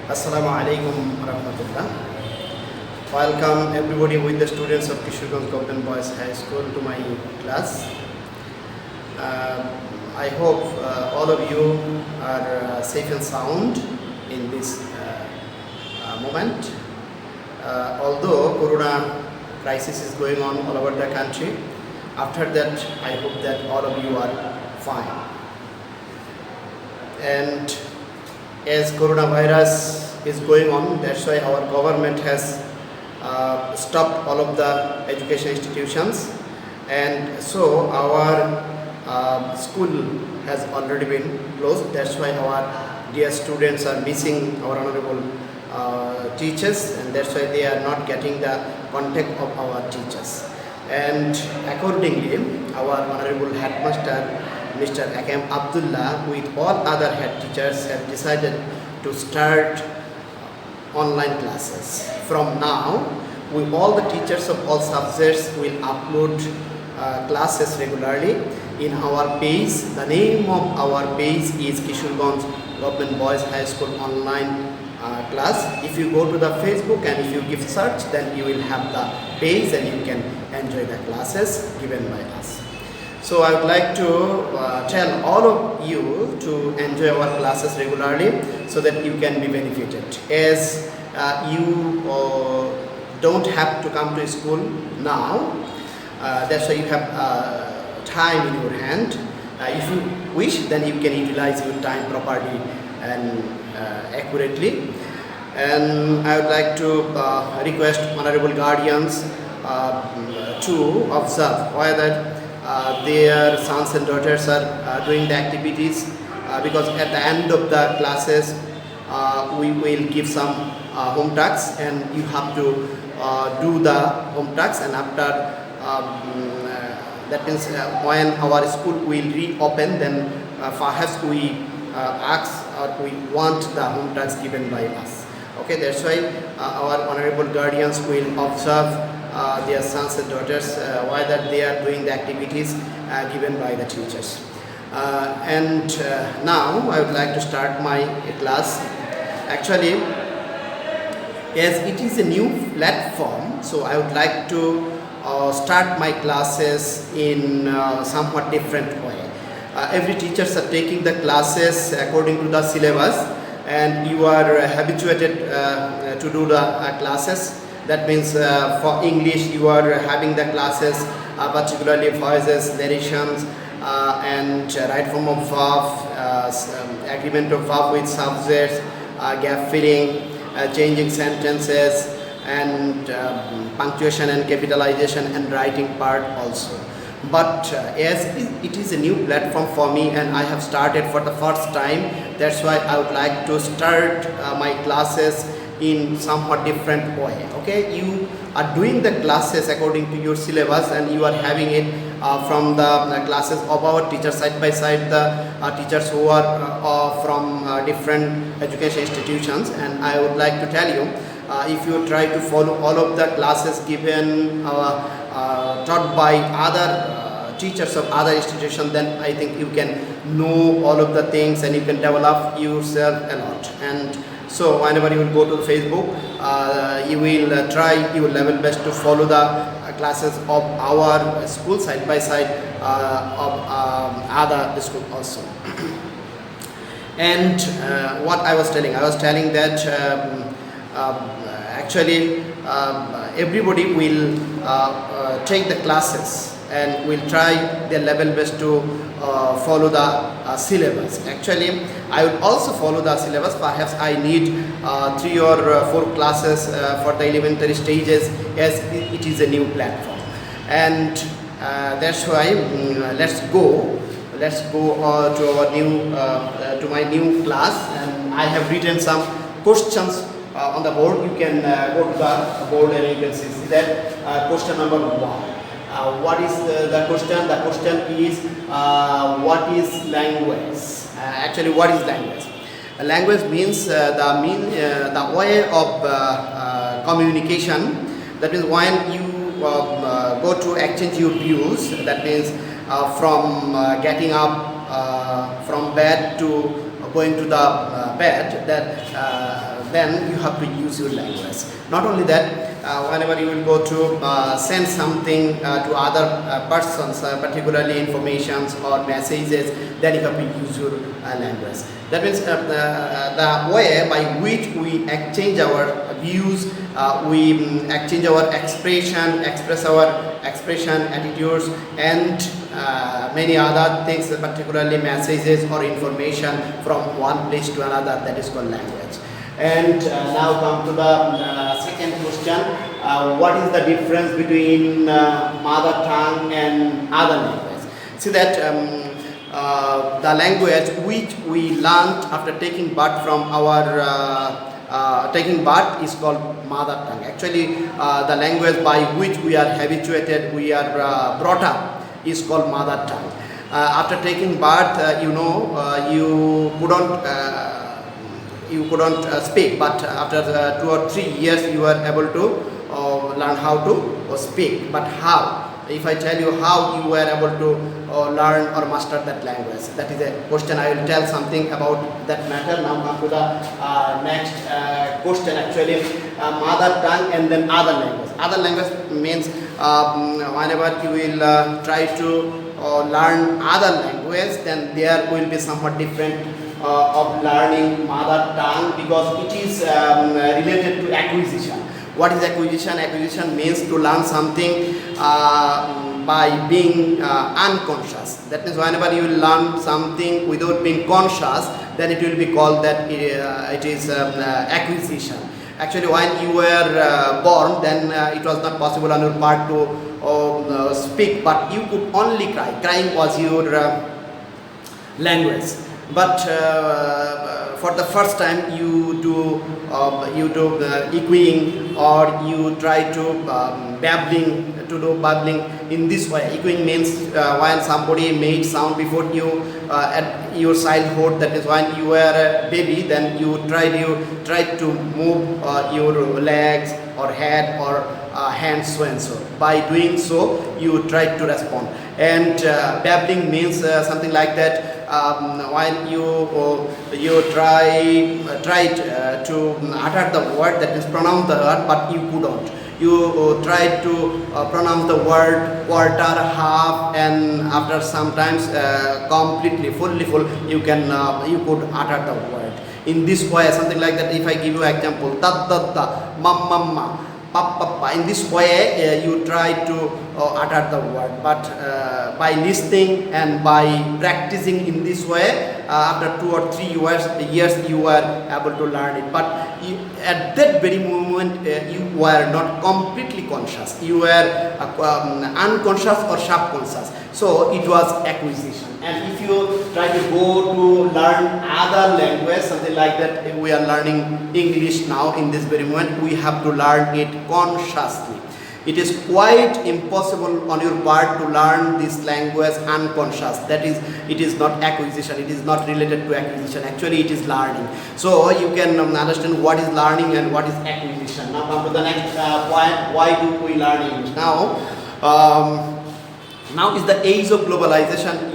Assalamu alaikum warahmatullah. Welcome everybody with the students of Kishorganj Government Boys High School to my class. I hope all of you are safe and sound in this moment. Although Corona crisis is going on all over the country, after that I hope that all of you are fine. And as coronavirus is going on, that's why our government has stopped all of the education institutions, and so our school has already been closed. That's why our dear students are missing our honorable teachers, and that's why they are not getting the contact of our teachers. And accordingly, our honorable headmaster Mr. M.T.and Abdullah with all other head teachers have decided to start online classes. From now, all the teachers of all subjects will upload classes regularly in our page. The name of our page is Kishorganj Government Boys High School Online class. If you go to the Facebook and if you give search, then you will have the page and you can enjoy the classes given by us. So I would like to tell all of you to enjoy our classes regularly so that you can be benefited. As you don't have to come to school now, that's why you have time in your hand. If you wish, then you can utilize your time properly and accurately. And I would like to request honorable guardians to observe whether their sons and daughters are doing the activities, because at the end of the classes we will give some home tasks and you have to do the home tasks, and after that means when our school will reopen, then perhaps we ask or we want the home tasks given by us. Okay, that's why our honorable guardians will observe their sons and daughters whether they are doing the activities given by the teachers. Now I would like to start my class. Actually, as it is a new platform, so I would like to start my classes in somewhat different way. Every teachers are taking the classes according to the syllabus, and you are habituated to do the classes. That means for English you are having the classes, particularly voices, narrations, and right form of verb, agreement of verb with subjects, gap filling, changing sentences, and punctuation and capitalization and writing part also. But as it is a new platform for me and I have started for the first time, that's why I would like to start my classes in somewhat different way. Okay, you are doing the classes according to your syllabus and you are having it from the classes of our teachers side by side, the teachers who are from different education institutions. And I would like to tell you, if you try to follow all of the classes given taught by other teachers of other institutions, then I think you can know all of the things and you can develop yourself a lot. And so whenever you will go to Facebook, you will try your level best to follow the classes of our school side by side of other school also. And what I was telling that actually everybody will take the classes and will try their level best to follow the syllabus. Actually, I would also follow the syllabus. Perhaps I need 3 or 4 classes for the elementary stages, as it is a new platform. And that's why let's go to our new to my new class. And I have written some questions on the board. You can go to the board and you can see that question number 1. What is the question? The question is what is language? Actually, what is language? Language means the way of communication. That means when you go to exchange your views. That means from getting up from bed to going to the bed, that then you have to use your language. Not only that, whenever you will go to send something to other persons, particularly informations or messages, then you have to use your language. That means the way by which we exchange our views, we exchange our expression, express our expression, attitudes, and many other things, particularly messages or information from one place to another, that is called language. And now come to the second question. What is the difference between mother tongue and other language? See that the language which we learned after taking birth from our taking birth is called mother tongue. Actually, the language by which we are habituated, we are brought up, is called mother tongue. After taking birth, you couldn't speak, but after 2 or 3 years you are able to learn how to speak. But how? If I tell you how you were able to learn or master that language, that is a question. I will tell something about that matter. Now come to the next question. Actually, mother tongue and then other language. Other language means whenever you will try to learn other language, then there will be somewhat different of learning mother tongue, because it is related to acquisition. What is acquisition? Acquisition means to learn something by being unconscious. That means whenever you will learn something without being conscious, then it will be called that it is acquisition. Actually, when you were born, then it was not possible on your part to speak, but you could only cry. Crying was your language. But for the first time you do echoing, or you try to babbling in this way. Echoing means when somebody made sound before you at your childhood, that is when you were a baby, then you try to move your legs or head or hands, so and so. By doing so, you try to respond. And babbling means something like that. When you tried to utter the word, that is pronounce the word, but you couldn't. You tried to pronounce the word quarter, half, and after sometimes completely, fully full, you could utter the word. In this way, something like that. If I give you an example, ta, mamma, papa. In this way, you try to utter the word, but by listening and by practicing in this way, after 2 or 3 years, you are able to learn it. But at that very moment, you were not completely conscious. You were unconscious or subconscious. So it was acquisition. And if you try to go to learn other language, something like that, if we are learning English now in this very moment, we have to learn it consciously. It is quite impossible on your part to learn this language unconscious. That is, it is not acquisition. It is not related to acquisition. Actually, it is learning. So you can understand what is learning and what is acquisition. Now come to the next point. Why do we learn English? Now is the age of globalization.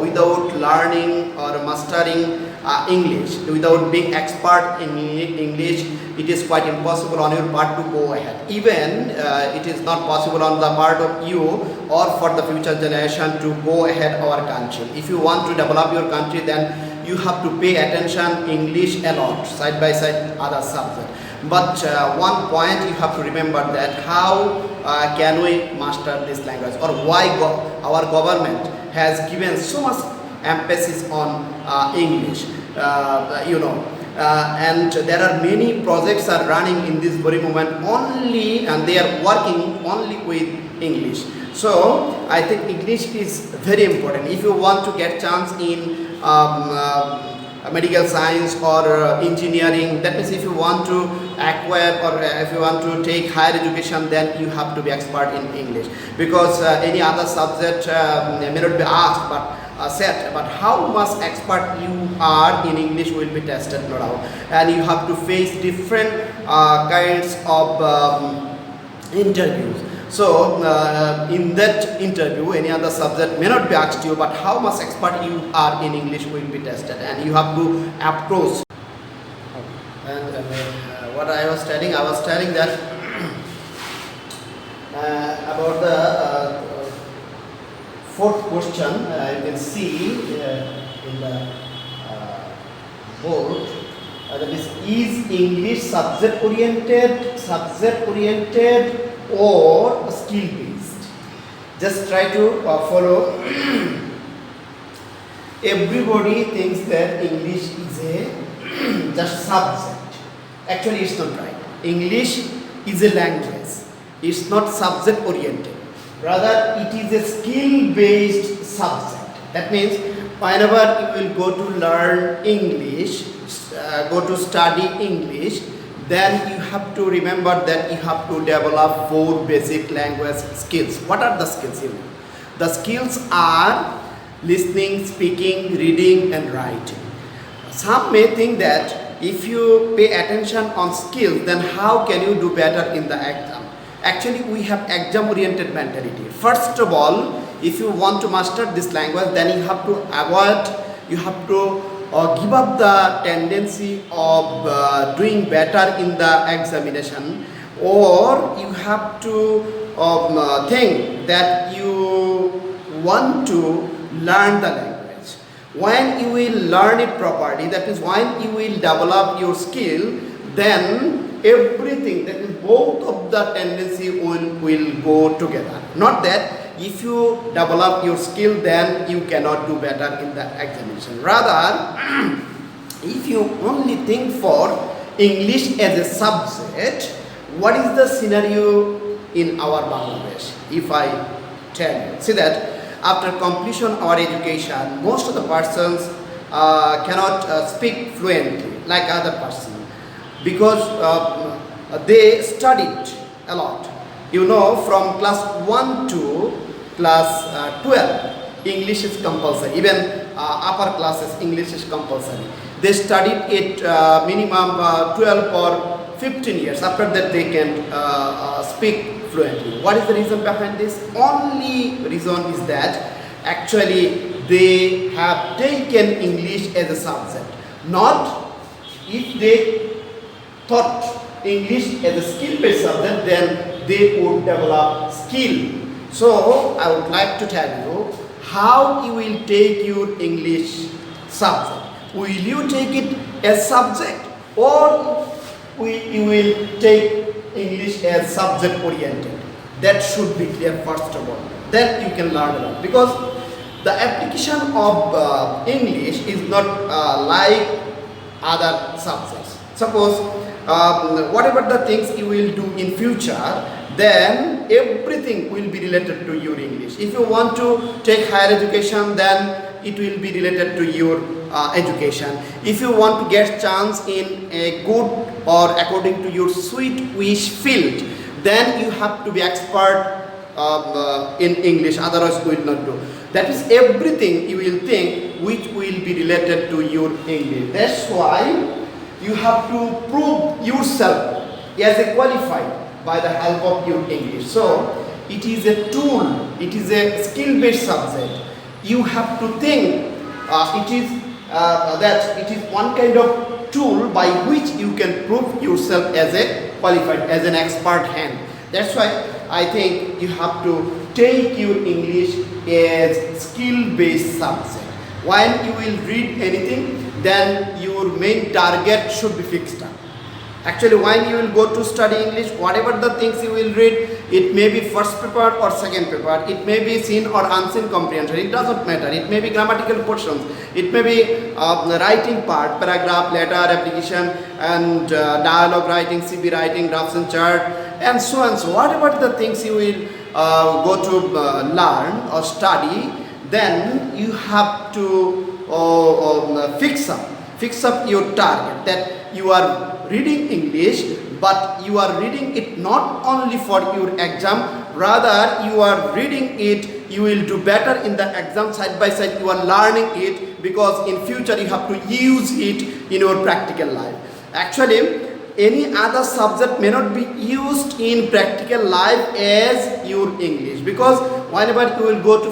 Without learning or mastering English, without being expert in English, it is quite impossible on your part to go ahead. Even it is not possible on the part of you or for the future generation to go ahead our country. If you want to develop your country, then you have to pay attention English a lot, side by side other subject. But one point you have to remember, that how can we master this language, or why our government has given so much emphasis on English, and there are many projects are running in this very moment only, and they are working only with English. So I think English is very important. If you want to get chance in medical science or engineering, that means if you want to acquire or if you want to take higher education, then you have to be expert in English, because any other subject may not be asked, but set, but how much expert you are in English will be tested, no doubt. And you have to face different kinds of interviews. So in that interview, any other subject may not be asked you, but how much expert you are in English will be tested, and you have to approach. And what I was telling that about the fourth question. You can see in the board. That is English subject oriented or skill based? Just try to follow. Everybody thinks that English is a just subject. Actually, it's not right. English is a language. It's not subject oriented. Rather, it is a skill based subject. That means whenever you will go to learn English, go to study English, then you have to remember that you have to develop 4 basic language skills. What are the skills? The skills are listening, speaking, reading and writing. Some may think that if you pay attention on skills, then how can you do better in the exam? Actually, we have exam oriented mentality. First of all, if you want to master this language, then you have to give up the tendency of doing better in the examination, or you have to think that you want to learn the language. When you will learn it properly, that is when you will develop your skill, then everything, that is both of the tendency will go together. Not that if you develop your skill, then you cannot do better in the examination. Rather, if you only think for English as a subject, what is the scenario in our Bangladesh? If I tell you, see that after completion of our education, most of the persons cannot speak fluently like other person, because they studied a lot. You know, from class 1 to class 12, English is compulsory. Even upper classes, English is compulsory. They studied it minimum 12 or 15 years. After that, they can speak fluently. What is the reason behind this? Only reason is that actually they have taken English as a subject. Not if they thought English as a skill-based subject, then they would develop skill. So I would like to tell you how you will take your English subject. Will you take it as subject, or you will take English as subject oriented? That should be clear first of all. Then you can learn a lot, because the application of English is not like other subjects. Suppose whatever the things you will do in future, then everything will be related to your English. If you want to take higher education, then it will be related to your education. If you want to get chance in a good or according to your sweet wish field, then you have to be expert in English, otherwise you will not do. That is everything you will think which will be related to your English. That's why you have to prove yourself as a qualified by the help of your English. So it is a tool, it is a skill-based subject. You have to think that it is one kind of tool by which you can prove yourself as a qualified, as an expert hand. That's why I think you have to take your English as skill-based subject. When you will read anything, then your main target should be fixed up. Actually, when you will go to study English, whatever the things you will read, it may be first paper or second paper, it may be seen or unseen comprehension, it doesn't matter. It may be grammatical portions, it may be writing part, paragraph, letter, application, and dialogue writing, CB writing, drafts and chart, and so on. So whatever the things you will go to learn or study, then you have to fix up your target, that you are reading English, but you are reading it not only for your exam, rather you are reading it, you will do better in the exam. Side by side you are learning it, because in future you have to use it in your practical life. Actually, any other subject may not be used in practical life as your English, because whenever you will go to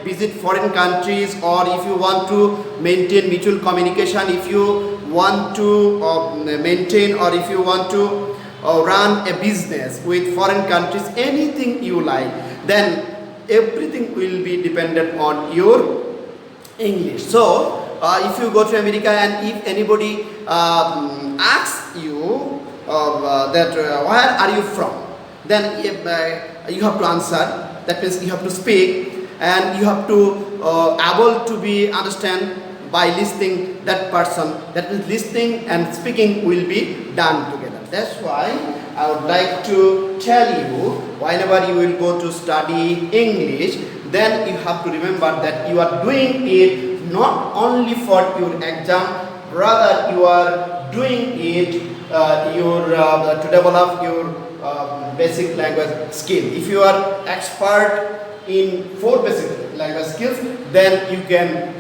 visit foreign countries, or if you want to maintain mutual communication, if you want to maintain, or if you want to run a business with foreign countries, anything you like, then everything will be dependent on your English. So if you go to America and if anybody asks you that where are you from, then you have to answer. That means you have to speak, and you have to able to be understand by listening that person. That means listening and speaking will be done together. That's why I would like to tell you, whenever you will go to study English, then you have to remember that you are doing it not only for your exam, rather you are doing it to develop your basic language skill. If you are expert in 4 basic language skills, then you can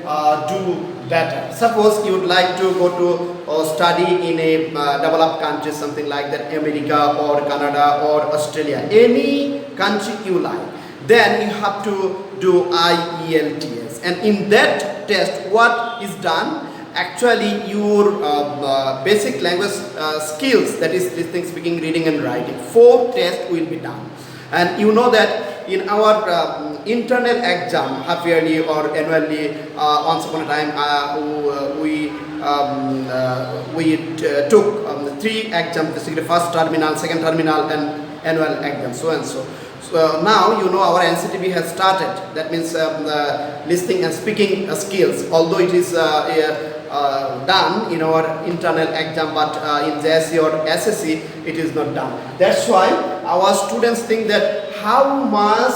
do better. Suppose you would like to go to study in a developed country, something like that, America or Canada or Australia, any country you like, then you have to do IELTS. And in that test, what is done? Actually, your basic language skills, that is listening, speaking, reading and writing, 4 tests will be done. And you know that in our internal exam, half yearly or annually, once upon a time we took 3 exams, basically first terminal, second terminal and annual exam, so and so. So now you know our NCTB has started. That means listening and speaking skills, although it is done in our internal exam, but in JSC or SSC it is not done. That's why our students think that how much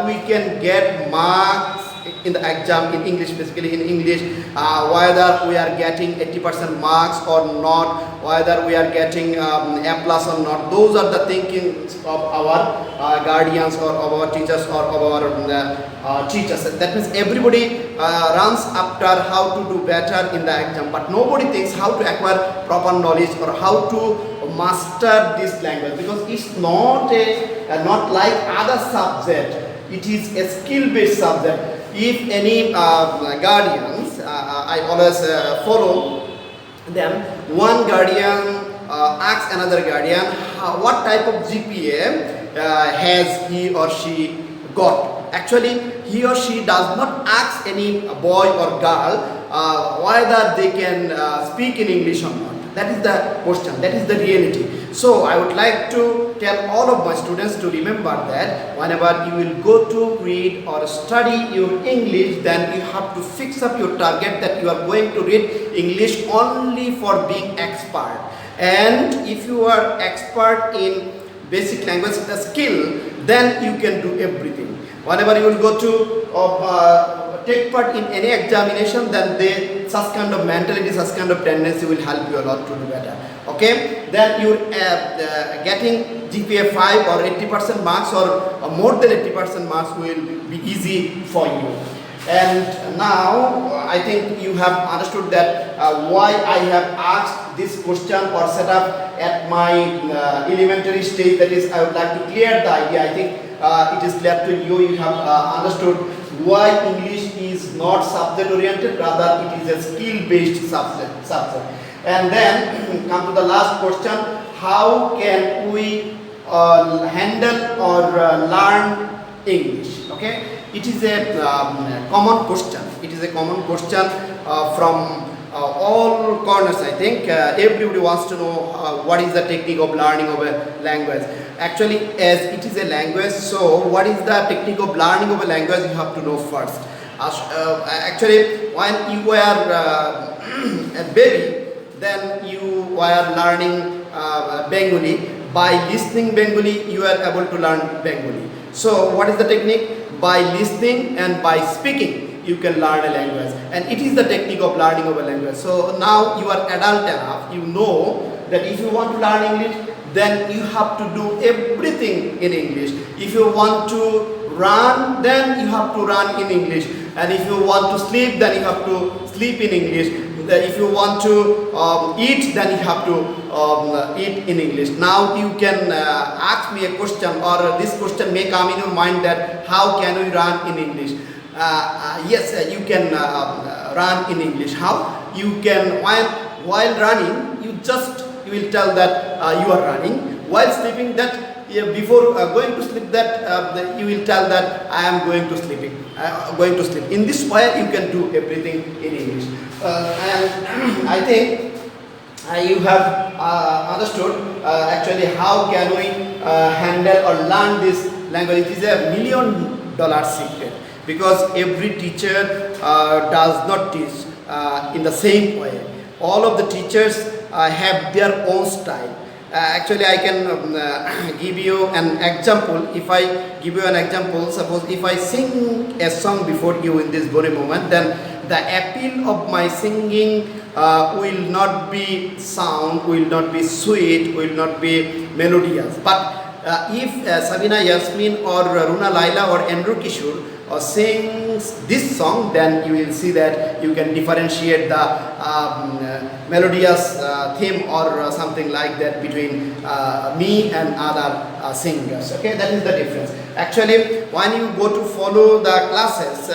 we can get marks in the exam in English, basically in English, whether we are getting 80% marks or not, whether we are getting A plus or not. Those are the thinkings of our guardians or of our teachers or of our teachers. That means everybody runs after how to do better in the exam, but nobody thinks how to acquire proper knowledge or how to master this language, because it's not not like other subject. It is a skill-based subject. If any guardians, I always follow them, one guardian asks another guardian what type of GPA has he or she got. Actually, he or she does not ask any boy or girl whether they can speak in English or not. That is the question, that is the reality. So I would like to tell all of my students to remember that whenever you will go to read or study your English, then you have to fix up your target that you are going to read English only for being expert. And if you are expert in basic language skill, then you can do everything. Whenever you will go to take part in any examination, then such kind of mentality, such kind of tendency will help you a lot to do better. Okay, then you getting GPA 5 or 80% marks or more than 80% marks will be easy for you. And now I think you have understood that why I have asked this question or set up at my elementary stage. That is, I would like to clear the idea. I think it is clear to you. You have understood why English is not subject oriented, rather it is a skill based subject. And then come to the last question: how can we handle or learn English? Okay, it is a common question. It is a common question from all corners. I think everybody wants to know what is the technique of learning of a language. Actually, as it is a language, so what is the technique of learning of a language? You have to know first. Actually, when you were a baby, then you were learning Bengali. By listening Bengali, you are able to learn Bengali. So what is the technique? By listening and by speaking, you can learn a language. And it is the technique of learning of a language. So now you are adult enough, you know that if you want to learn English, then you have to do everything in English. If you want to run, then you have to run in English. And if you want to sleep, then you have to sleep in English. If you want to eat, then you have to it in English. Now you can ask me a question, or this question may come in your mind that how can we run in English? Yes, you can run in English. How? You can, while running, you will tell that you are running. While sleeping, that before going to sleep, that you will tell that I am going to sleep. Going to sleep. In this way, you can do everything in English. And I think you have understood actually how can we handle or learn this language. It is a $1 million secret, because every teacher does not teach in the same way. All of the teachers have their own style. Actually, I can give you an example. If I give you an example, suppose if I sing a song before you in this very moment, then the appeal of my singing will not be sound, will not be sweet, will not be melodious. But if Sabina Yasmin or Runa Laila or Andrew Kishore sings this song, then you will see that you can differentiate the melodious theme or something like that between me and other singers. Okay, that is the difference. Actually, when you go to follow the classes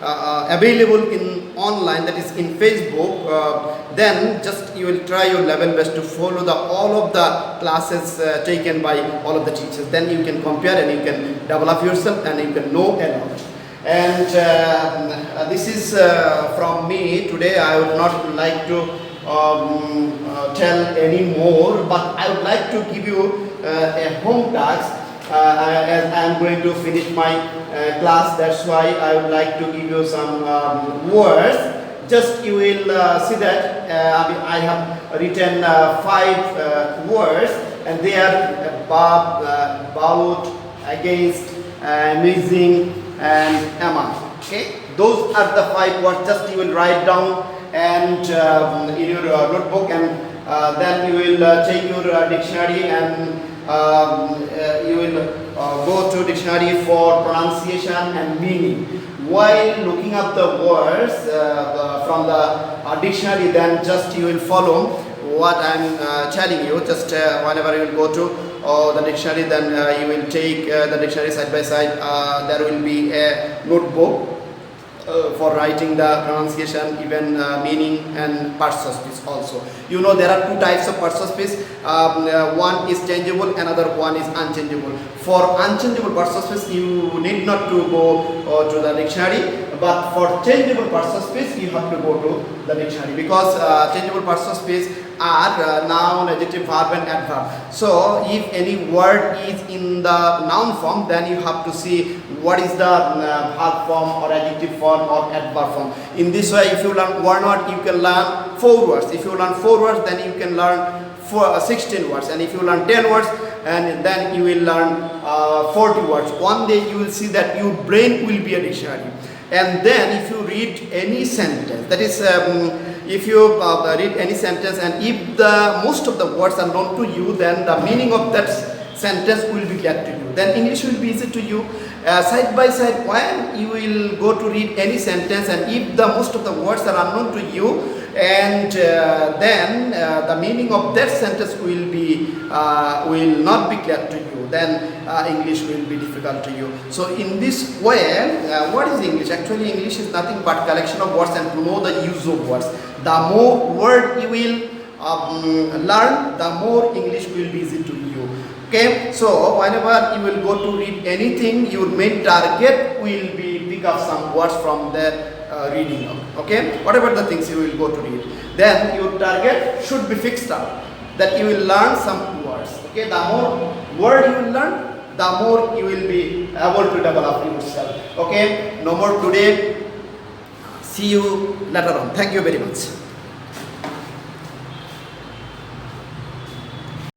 available in online, that is in Facebook, then just you will try your level best to follow all of the classes taken by all of the teachers. Then you can compare and you can develop yourself and you can know a lot. And this is from me today. I would not like to tell any more, but I would like to give you a home task. As I am going to finish my class, that's why I would like to give you some words. Just you will see that I have written 5 words, and they are about, against, amazing, and among. Okay, those are the 5 words. Just you will write down and in your notebook, and then you will take your dictionary, and you will go to dictionary for pronunciation and meaning. While looking up the words from the dictionary, then just you will follow what I am telling you. Just whenever you will go to the dictionary, then you will take the dictionary side by side. There will be a notebook for writing the pronunciation, even meaning, and parts of speech also. You know there are 2 types of parts of speech. One is changeable, another one is unchangeable. For unchangeable parts of speech, you need not to go to the dictionary, but for changeable parts of speech, you have to go to the dictionary, because changeable parts of speech are noun, adjective, verb, and adverb. So if any word is in the noun form, then you have to see what is the verb form or adjective form or adverb form. In this way, if you learn one word, you can learn 4 words. If you learn 4 words, then you can learn 16 words. And if you learn 10 words, and then you will learn 40 words. One day you will see that your brain will be a dictionary. And then if you read any sentence, that is if you read any sentence, and if the most of the words are known to you, then the meaning of that sentence will be clear to you. Then English will be easy to you. Side by side, when you will go to read any sentence, and if the most of the words are unknown to you, and then the meaning of that sentence will not be clear to you, then English will be difficult to you. So in this way, what is English? Actually, English is nothing but collection of words, and to know the use of words. The more word you will learn, the more English will be easy to you. Okay, so whenever you will go to read anything, your main target will be pick up some words from the reading. Okay, whatever the things you will go to read, then your target should be fixed up, that you will learn some words. Okay, the more word you will learn, the more you will be able to develop yourself. Okay, no more today. See you later on. Thank you very much.